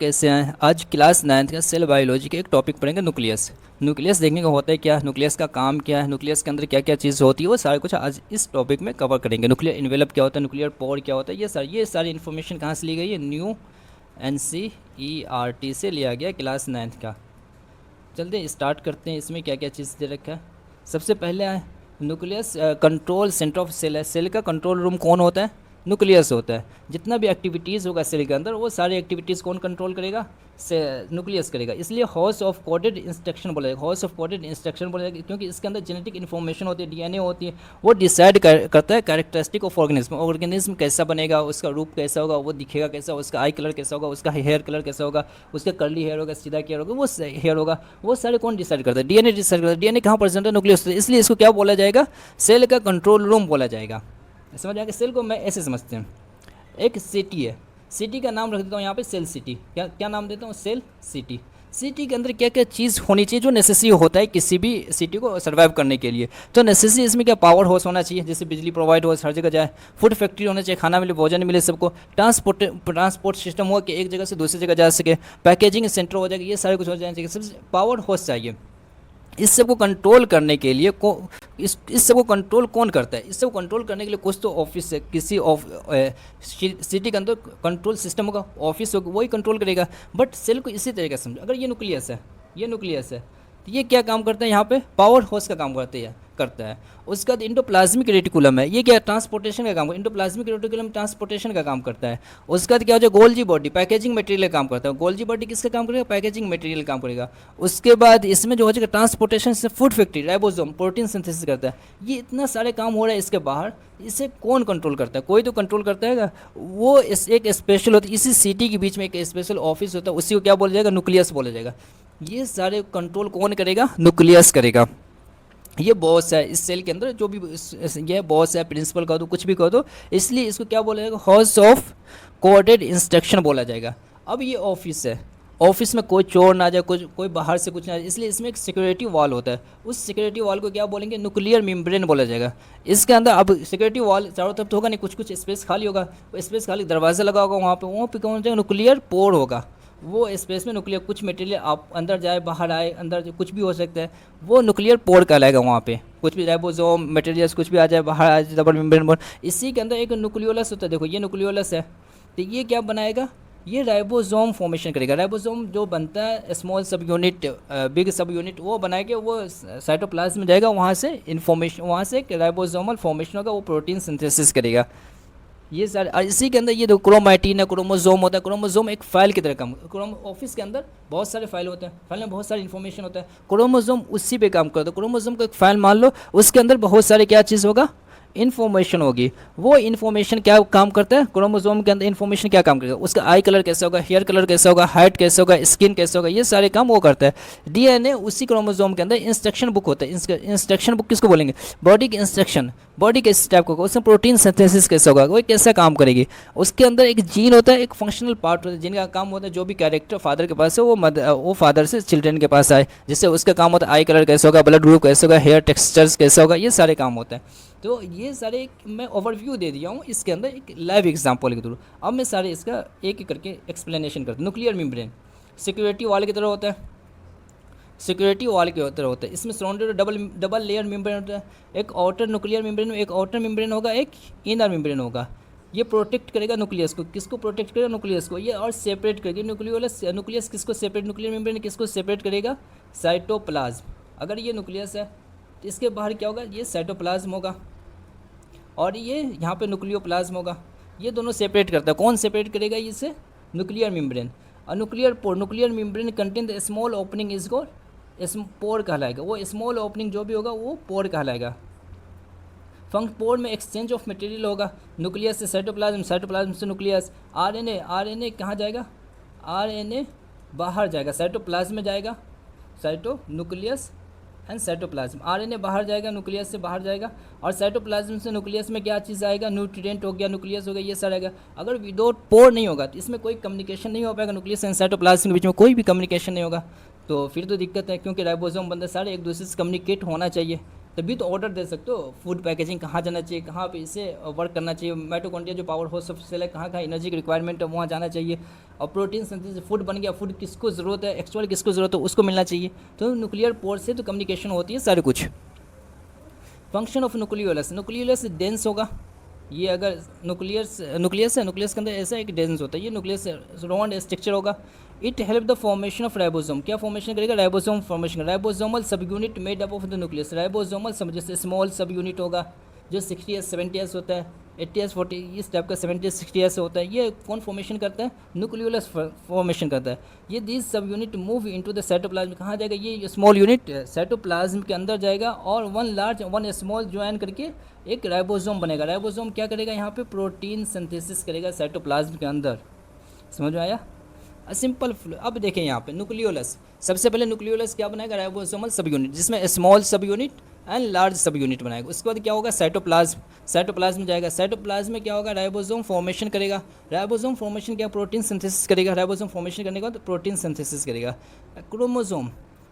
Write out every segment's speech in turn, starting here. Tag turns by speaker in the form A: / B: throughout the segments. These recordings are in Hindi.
A: कैसे हैं? आज क्लास 9th का सेल बायोलॉजी के एक टॉपिक पढ़ेंगे, न्यूक्लियस। न्यूक्लियस देखने को होता है क्या, न्यूक्लियस का काम क्या है, न्यूक्लियस के अंदर क्या क्या चीज़ होती है, वो सारा कुछ आज इस टॉपिक में कवर करेंगे। न्यूक्लियर इन्वेलप क्या होता है, न्यूक्लियर पोर क्या होता है, ये सारी इन्फॉर्मेशन कहाँ से ली गई है? न्यू NCERT से लिया गया क्लास 9th का। चलते स्टार्ट करते हैं। इसमें क्या क्या चीज़ दे रखा है। सबसे पहले nucleus control centre of cell है। सेल का कंट्रोल रूम कौन होता है? न्यूक्लियस होता है। जितना भी एक्टिविटीज़ होगा सेल के अंदर, वो सारी एक्टिविटीज़ कौन कंट्रोल करेगा? से न्यूक्लियस करेगा। इसलिए हाउस ऑफ कोडेड इंस्ट्रक्शन बोला जाएगा। हाउस ऑफ कोडेड इंस्ट्रक्शन बोला जाएगा क्योंकि इसके अंदर जेनेटिक इन्फॉर्मेशन होती है, DNA होती है। वो डिसाइड करता है कैरेक्टरिस्टिक ऑफ ऑर्गेनिज्म। ऑर्गेनिज्म कैसा बनेगा, उसका रूप कैसा होगा, वो दिखेगा कैसा, उसका आई कलर कैसा होगा, उसका हेयर कलर कैसा होगा, उसका कर्ली हेयर होगा, सीधा हेयर होगा, वो हेयर होगा, वो सारे कौन डिसाइड करता है? DNA डिसाइड करता है। DNA कहाँ प्रेजेंट है? न्यूक्लियस। इसलिए इसको क्या बोला जाएगा? सेल का कंट्रोल रूम बोला जाएगा। समझ आएगा? सेल को मैं ऐसे समझते हैं, एक सिटी है, सिटी का नाम रख देता हूँ यहाँ पे सेल सिटी। क्या क्या नाम देता हूँ? Cell city. सिटी के अंदर क्या क्या चीज़ होनी चाहिए जो नेसेसरी होता है किसी भी सिटी को सर्वाइव करने के लिए? तो नेसेसरी इसमें क्या? पावर हाउस होना चाहिए, जैसे बिजली प्रोवाइड हो, हर जगह जाए। फूड फैक्ट्री होना चाहिए, खाना मिले, भोजन मिले सबको। ट्रांसपोर्ट सिस्टम हो कि एक जगह से दूसरी जगह जा सके। पैकेजिंग सेंटर हो जाएगा, ये सारे कुछ हो जाना चाहिए। सबसे पावर हाउस चाहिए। इस सब को कंट्रोल करने के लिए इस सब को कंट्रोल कौन करता है? इस सब को कंट्रोल करने के लिए कुछ तो ऑफिस है, किसी सिटी के अंदर कंट्रोल सिस्टम होगा, ऑफिस होगा, वही कंट्रोल करेगा। बट सेल को इसी तरीके से समझो। अगर ये न्यूक्लियस है, ये न्यूक्लियस है, तो ये क्या काम करता है? यहाँ पे पावर हाउस का काम करता है। उसका बाद इंडोप्लाज्मिक रेटिकुलम है, ये क्या? ट्रांसपोर्टेशन का काम करता है। इंडोप्लाज्मिक रेटिकुलम ट्रांसपोर्टेशन का काम करता है। उसका बाद क्या हो जाए? गोल्जी बॉडी पैकेजिंग मटेरियल काम करता है। गोल्जी बॉडी किसका काम करेगा? पैकेजिंग मटेरियल काम करेगा। उसके बाद इसमें जो हो जाएगा ट्रांसपोर्टेशन से food factory, ribosome protein synthesis करता है। ये इतना सारे काम हो रहा है इसके बाहर। इसे कौन कंट्रोल करता है? कोई तो कंट्रोल करता है। वो एक स्पेशल होता है, इसी सिटी के बीच में एक स्पेशल ऑफिस होता है, उसी को क्या बोला जाएगा? न्यूक्लियस बोला जाएगा। ये सारे कंट्रोल कौन करेगा? न्यूक्लियस करेगा। ये बॉस है इस सेल के अंदर, जो भी ये बॉस है, प्रिंसिपल कह दो, कुछ भी कह दो। इसलिए इसको क्या बोला जाएगा? हाउस ऑफ कोडेड इंस्ट्रक्शन बोला जाएगा। अब ये ऑफिस है, ऑफिस में कोई चोर ना जाए, कोई बाहर से कुछ ना जाए, इसलिए इसमें एक सिक्योरिटी वॉल होता है। उस सिक्योरिटी वॉल को क्या बोलेंगे? न्यूक्लियर मेम्ब्रेन बोला जाएगा। इसके अंदर अब सिक्योरिटी वॉल चारों तरफ तो होगा नहीं, कुछ कुछ स्पेस खाली होगा। स्पेस खाली, दरवाज़ा लगा होगा वहाँ पे कौन जाएगा? न्यूक्लियर पोर होगा। वो स्पेस में न्यूक्लियर कुछ मटेरियल आप अंदर जाए, बाहर आए, अंदर कुछ भी हो सकता है, वो न्यूक्लियर पोर कहलाएगा। वहाँ पे कुछ भी राइबोसोम मटेरियल्स कुछ भी आ जाए, बाहर आ जाए, डबल मेम्ब्रेन बोर्ड। इसी के अंदर एक न्यूक्लियोलस होता है। देखो ये न्यूक्लियोलस है, तो ये क्या बनाएगा? ये राइबोसोम फॉर्मेशन करेगा। राइबोसोम जो बनता है स्मॉल सब यूनिट, बिग सब यूनिट, वो बनाएगा, वो साइटोप्लाज्म में जाएगा, वहाँ से इन्फॉर्मेशन, वहाँ से एक राइबोसोमल फॉर्मेशन होगा, वो प्रोटीन सिंथेसिस करेगा। ये सारे, और इसी के अंदर ये जो क्रोमैटिन है, क्रोमोसोम होता है। क्रोमोसोम एक फाइल की तरह काम, ऑफिस के अंदर बहुत सारे फाइल होते हैं, फाइल में बहुत सारी इन्फॉर्मेशन होता है। क्रोमोसोम उसी पे काम करता है। क्रोमोसोम को एक फाइल मान लो, उसके अंदर बहुत सारे क्या चीज़ होगा? इन्फॉर्मेशन होगी। वो इन्फॉर्मेशन क्या काम करता है? क्रोमोसोम के अंदर इन्फॉर्मेशन क्या काम करेगा? उसका आई कलर कैसा होगा, हेयर कलर कैसा होगा, हाइट कैसा होगा, स्किन कैसा होगा, ये सारे काम वो करता है। DNA उसी क्रोमोसोम के अंदर इंस्ट्रक्शन बुक होता है। इंस्ट्रक्शन बुक किसको बोलेंगे? बॉडी की इंस्ट्रक्शन, बॉडी किस टाइप का होगा, उसमें प्रोटीन सिंथेसिस कैसा होगा, वो कैसा काम करेगी। उसके अंदर एक जीन होता है, एक फंक्शनल पार्ट होता है, जिनका काम होता है जो भी कैरेक्टर फादर के पास है वो फादर से चिल्ड्रन के पास आए। जैसे उसका काम होता है आई कलर कैसा होगा, ब्लड ग्रुप कैसा होगा, हेयर टेक्सचर्स कैसा होगा, ये सारे काम होते हैं। तो ये सारे मैं ओवरव्यू दे दिया हूँ इसके अंदर एक लाइव एग्जांपल के थ्रू। अब मैं सारे इसका एक एक करके एक्सप्लेनेशन करता हूँ। न्यूक्लियर मेम्ब्रेन सिक्योरिटी वॉल की तरह होता है, सिक्योरिटी वॉल की तरह होता है। इसमें सराउंडेड डबल लेयर मेम्ब्रेन होता है। एक आउटर न्यूक्लियर मेम्ब्रेन में एक आउटर मेम्ब्रेन होगा, एक इनर मेम्ब्रेन होगा। ये प्रोटेक्ट करेगा न्यूक्लियस को। किसको प्रोटेक्ट करेगा? न्यूक्लियस को। ये और सेपरेट करेगी न्यूक्लियस किसको सेपरेट? न्यूक्लियर मेम्ब्रेन किसको सेपरेट करेगा? साइटोप्लाज्म। अगर ये न्यूक्लियस है तो इसके बाहर क्या होगा? ये साइटोप्लाज्म होगा, और ये यहाँ पे न्यूक्लियोप्लाज्म होगा। ये दोनों सेपरेट करता है। कौन सेपरेट करेगा इसे? Nuclear membrane. और nuclear membrane contain the small opening is को पोर कहलाएगा। वो स्मॉल ओपनिंग जो भी होगा वो पोर कहलाएगा। पोर में एक्सचेंज ऑफ मटेरियल होगा, न्यूक्लियस से साइटोप्लाज्म, साइटोप्लाज्म से न्यूक्लियस। आरएनए कहाँ जाएगा? आरएनए बाहर जाएगा, साइटोप्लाज्म में जाएगा, न्यूक्लियस एंड साइटोप्लाज्म। आरएनए बाहर जाएगा, न्यूक्लियस से बाहर जाएगा, और साइटोप्लाज्म से न्यूक्लियस में क्या चीज़ आएगा? न्यूट्रिएंट हो गया, न्यूक्लियस हो गया, ये सारा आएगा। अगर विदाउट पोर नहीं होगा तो इसमें कोई कम्युनिकेशन नहीं हो पाएगा, न्यूक्लियस एंड साइटोप्लाज्म के बीच में कोई भी कम्युनिकेशन नहीं होगा, तो फिर तो दिक्कत है, क्योंकि राइबोसोम बंदे सारे एक दूसरे से कम्युनिकेट होना चाहिए। तभी तो ऑर्डर दे सकते हो, फूड पैकेजिंग कहाँ जाना चाहिए, कहाँ पे इसे वर्क करना चाहिए, माइटोकॉन्ड्रिया जो पावर हाउस ऑफ सेल है कहाँ कहाँ एनर्जी की रिक्वायरमेंट है वहाँ जाना चाहिए, और प्रोटीन सिंथेसिस, फूड बन गया, फूड किसको ज़रूरत है, एक्चुअल किसको ज़रूरत है उसको मिलना चाहिए। तो न्यूक्लियर पोर से तो कम्युनिकेशन होती है सारे कुछ। Function of nucleolus, nucleolus dense होगा, ये अगर न्यूक्लियस न्यूक्लियस है, न्यूक्लियस के अंदर ऐसा एक डेंस होता है, ये न्यूक्लियस रॉन्ड स्ट्रक्चर होगा। It help the formation of ribosome, क्या फॉर्मेशन करेगा, राइबोसोम फॉर्मेशन, राइबोसोमल सब unit made up of the nucleus, ribosomal सब जैसे स्मॉल सब यूनिट होगा जो 60s 70s होता है, 80s 40 इस टाइप का 70s 60s होता है, ये कौन फॉर्मेशन करता है, न्यूक्लियोलस फॉर्मेशन करता है। ये दिस सब unit move into the cytoplasm, कहाँ जाएगा, ये स्मॉल यूनिट साइटोप्लाज्म के अंदर जाएगा, और one large one small join करके एक राइबोसोम बनेगा। राइबोसोम क्या करेगा, यहाँ पे प्रोटीन सिंथेसिस करेगा साइटोप्लाज्म के अंदर। समझ में आया, सिंपल। अब देखें यहाँ पे न्यूक्लियोलस, सबसे पहले न्यूक्लियोलस क्या बनाएगा, राइबोसोमल सब यूनिट, जिसमें स्मॉल सब यूनिट एंड लार्ज सब यूनिट बनाएगा। उसके बाद क्या होगा, साइटोप्लाज्म, साइटोप्लाज्म जाएगा, साइटोप्लाज्म में क्या होगा, राइबोसोम फॉर्मेशन करेगा, राइबोसोम फॉर्मेशन क्या, प्रोटीन सिंथेसिस करेगा, राइबोसोम फॉर्मेशन करने के बाद प्रोटीन सिंथेसिस करेगा। क्रोमोसोम,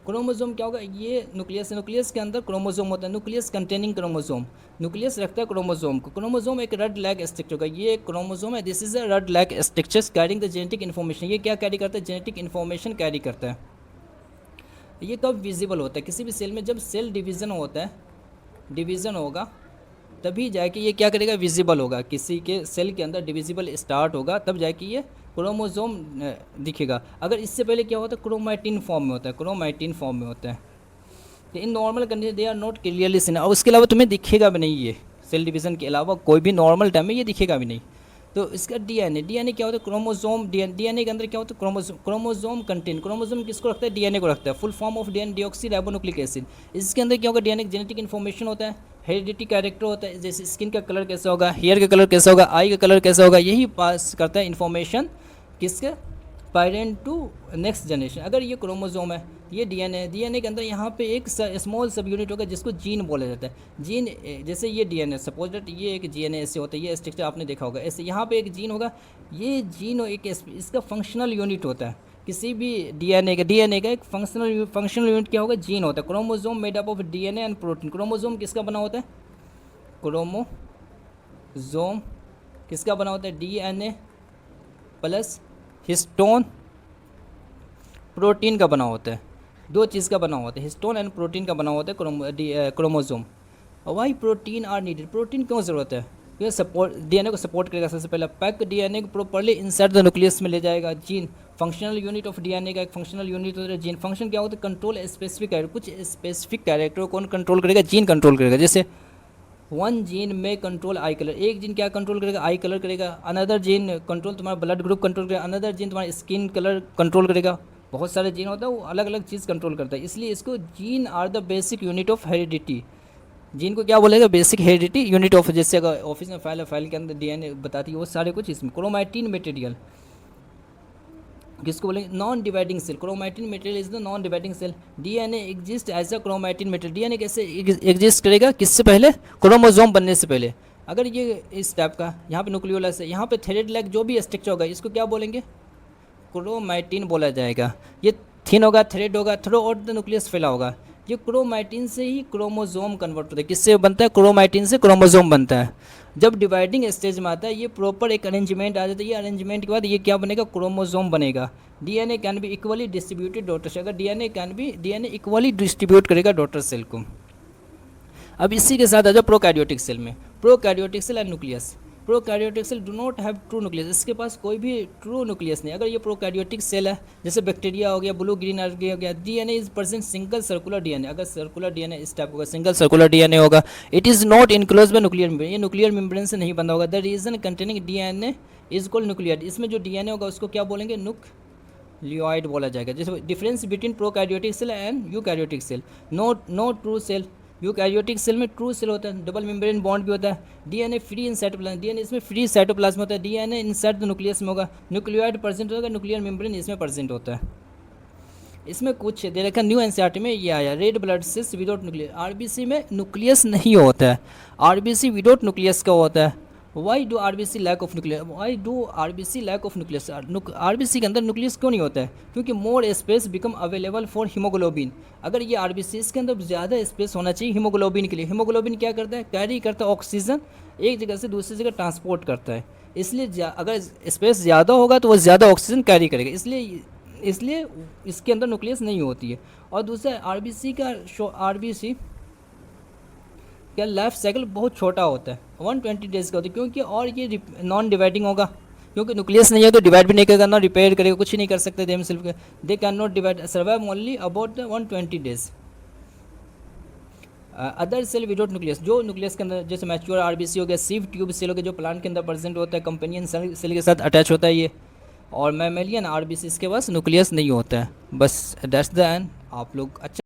A: क्रोमोसोम क्या होगा, ये न्यूक्लियस, न्यूक्लियस के अंदर क्रोमोसोम होता है, न्यूक्लियस कंटेनिंग क्रोमोसोम, न्यूक्लियस रखता है क्रोमोसोम को। क्रोमोसोम एक रेड लैग स्ट्रक्चर होगा, ये एक क्रोमोसोम है, this is a red lag structure carrying the genetic information, ये क्या कैरी करता है, जेनेटिक इन्फॉर्मेशन कैरी करता है। ये कब विजिबल होता है, किसी भी सेल में जब सेल डिवीज़न होता है, डिवीज़न होगा तभी जाके ये क्या करेगा, विजिबल होगा, किसी के सेल के अंदर डिविजिबल स्टार्ट होगा तब जाके ये क्रोमोसोम दिखेगा। अगर इससे पहले क्या होता है, क्रोमैटिन फॉर्म में होता है, क्रोमैटिन फॉर्म में होता है। तो in normal condition they are not clearly seen, और उसके अलावा तुम्हें दिखेगा भी नहीं, ये सेल डिवीज़न के अलावा कोई भी नॉर्मल टाइम में ये दिखेगा भी नहीं। तो इसका डीएनए, डीएनए क्या होता है, क्रोमोसोम, डीएनए के अंदर क्या होता है, क्रोमोसोम, क्रोमोसोम कंटेन, क्रोमोसोम किसको रखता है, डीएनए को रखता है, full form of DNA deoxy ribonucleic acid. इसके अंदर क्या होगा, डीएनए जेनेटिक इन्फॉर्मेशन होता है, हेरिडिटी कैरेक्टर होता है, जैसे स्किन का कलर कैसा होगा, हेयर का कलर कैसा होगा, आई का कलर कैसा होगा, यही पास करता है इन्फॉर्मेशन किसके, पेरेंट टू नेक्स्ट जनरेशन। अगर ये क्रोमोसोम है, ये डीएनए, डीएनए के अंदर यहाँ पे एक स्मॉल सब यूनिट होगा जिसको जीन बोला जाता है। जीन जैसे ये डीएनए, सपोज दैट ये एक डीएनए ऐसे होता है, ये स्ट्रक्चर आपने देखा होगा ऐसे, यहाँ पे एक जीन होगा, ये जीन एक इसका फंक्शनल यूनिट होता है, किसी भी डीएनए का एक फंक्शनल यूनिट क्या होगा, जीन होता है। Chromosome made up of DNA and protein, chromosome किसका बना होता है, क्रोमोसोम किसका बना होता है, डीएनए प्लस हिस्टोन प्रोटीन का बना होता है, दो चीज़ का बना होता है, हिस्टोन एंड प्रोटीन का बना होता है क्रोमोसोम। और why protein are needed, protein क्यों ज़रूरत है, ये सपोर्ट डीएनए को सपोर्ट करेगा। सबसे पहले पैक डीएनए को प्रॉपर्ली इंसर्ट द न्यूक्लियस में ले जाएगा। Gene, functional unit of DNA का एक फंक्शनल यूनिट होता है जीन। फंक्शन क्या होता है, कंट्रोल स्पेसिफिक कैरेक्टर, कुछ स्पेसिफिक कैरेक्टर कौन कंट्रोल करेगा, जीन कंट्रोल करेगा। जैसे वन जीन में कंट्रोल आई कलर, एक जीन क्या कंट्रोल करेगा, आई कलर करेगा। अनदर जीन कंट्रोल तुम्हारा ब्लड ग्रुप कंट्रोल करेगा, अनदर जीन तुम्हारा स्किन कलर कंट्रोल करेगा। बहुत सारे जीन होता है, वो अलग अलग चीज़ कंट्रोल करता है, इसलिए इसको gene are the basic unit of heredity. Gene को क्या बोलेगा, बेसिक हेरिडिटी यूनिट ऑफ। जैसे अगर ऑफिस में फाइल है, फाइल के अंदर डीएनए बताती है, वो सारे कुछ इसमें। क्रोमैटिन मटेरियल किसको बोलेंगे, non dividing cell. Chromatin material is the non dividing cell. DNA exist as a chromatin material. DNA कैसे एग्जिस्ट करेगा, किससे पहले, क्रोमोसोम बनने से पहले। अगर ये इस टाइप का यहाँ पे न्यूक्लियोलस है, यहाँ पे थ्रेड लाइक जो भी स्ट्रक्चर होगा इसको क्या बोलेंगे, क्रोमैटिन बोला जाएगा। ये थिन होगा, थ्रेड होगा, थ्रू आउट द न्यूक्लियस फैला होगा। ये क्रोमैटिन से ही क्रोमोसोम कन्वर्ट होता है। किससे बनता है, क्रोमैटिन से क्रोमोसोम बनता है। जब डिवाइडिंग स्टेज में आता है, ये प्रॉपर एक अरेंजमेंट आ जाता है। ये अरेंजमेंट के बाद ये क्या बनेगा, क्रोमोसोम बनेगा। DNA can be equally distributed daughter cell. अगर डीएनए इक्वली डिस्ट्रीब्यूट करेगा डॉटर सेल को। अब इसी के साथ आ जाओ प्रोकैरियोटिक सेल में। Prokaryotic cell and nucleus. Prokaryotic cell do not have true nucleus, इसके पास कोई भी ट्रू न्यूक्लियस नहीं। अगर ये प्रोकैरियोटिक सेल है, जैसे बैक्टीरिया हो गया, ब्लू ग्रीन हो गया, DNA is present single circular DNA. अगर सर्कुलर डीएनए इस टाइप होगा, सिंगल सर्कुलर डीएनए होगा। It is not enclose by nuclear membrane, ये न्यूक्लियर मेम्ब्रेन से नहीं बंधा होगा। The reason containing DNA is called nuclear. इसमें जो डीएनए होगा उसको क्या बोलेंगे, न्यूक्लियोइड बोला जाएगा। जैसे difference between prokaryotic cell and eukaryotic cell, no true cell. Eukaryotic cell में ट्रू सेल होता है, डबल मेम्ब्रेन बॉन्ड भी होता है। DNA free in cytoplasm, DNA इसमें फ्री साइटोप्लाज्म होता है। डीएनए इनसाइड द न्यूक्लियस में होगा। न्यूक्लियोइड प्रेजेंट होगा, न्यूक्लियर मेम्ब्रेन इसमें प्रेजेंट होता है। इसमें कुछ दे रखा न्यू एनसीईआरटी में ये आया, red blood cells without nucleus. RBC में न्यूक्लियस नहीं होता है, आरबीसी विदाउट न्यूक्लियस का होता है। Why do RBC lack of nucleus, why do RBC lack of nucleus, RBC के अंदर न्यूक्लियस क्यों नहीं होता है? क्योंकि more space become available for haemoglobin. अगर ये आरबीसी के अंदर ज़्यादा स्पेस होना चाहिए हीमोग्लोबिन के लिए। हीमोग्लोबिन क्या करता है? कैरी करता है ऑक्सीजन, एक जगह से दूसरी जगह ट्रांसपोर्ट करता है। इसलिए अगर स्पेस ज़्यादा होगा तो वो ज़्यादा ऑक्सीजन कैरी करेगा, इसलिए इसलिए इसके अंदर न्यूक्लियस नहीं होती है। और दूसरा आरबीसी का आरबीसी क्या लाइफ साइकिल बहुत छोटा होता है, 120 डेज़ का होता है, क्योंकि और ये नॉन डिवाइडिंग होगा, क्योंकि न्यूक्लियस नहीं है तो डिवाइड भी नहीं करेगा, ना रिपेयर करेगा, कुछ ही नहीं कर सकते देम सिर्फ। They can not divide, survive only about 120 days. Other cell without nucleus, जो न्यूक्लियस के अंदर जैसे मैच्योर आरबीसी हो गया, सीव ट्यूब सेल हो गया, जो प्लांट के अंदर प्रेजेंट होता है, कंपेनियन सेल के साथ अटैच होता है ये। और मैमेलियन आरबीसी इसके पास न्यूक्लियस नहीं होता है। बस दैट्स द एंड। आप लोग अच्छा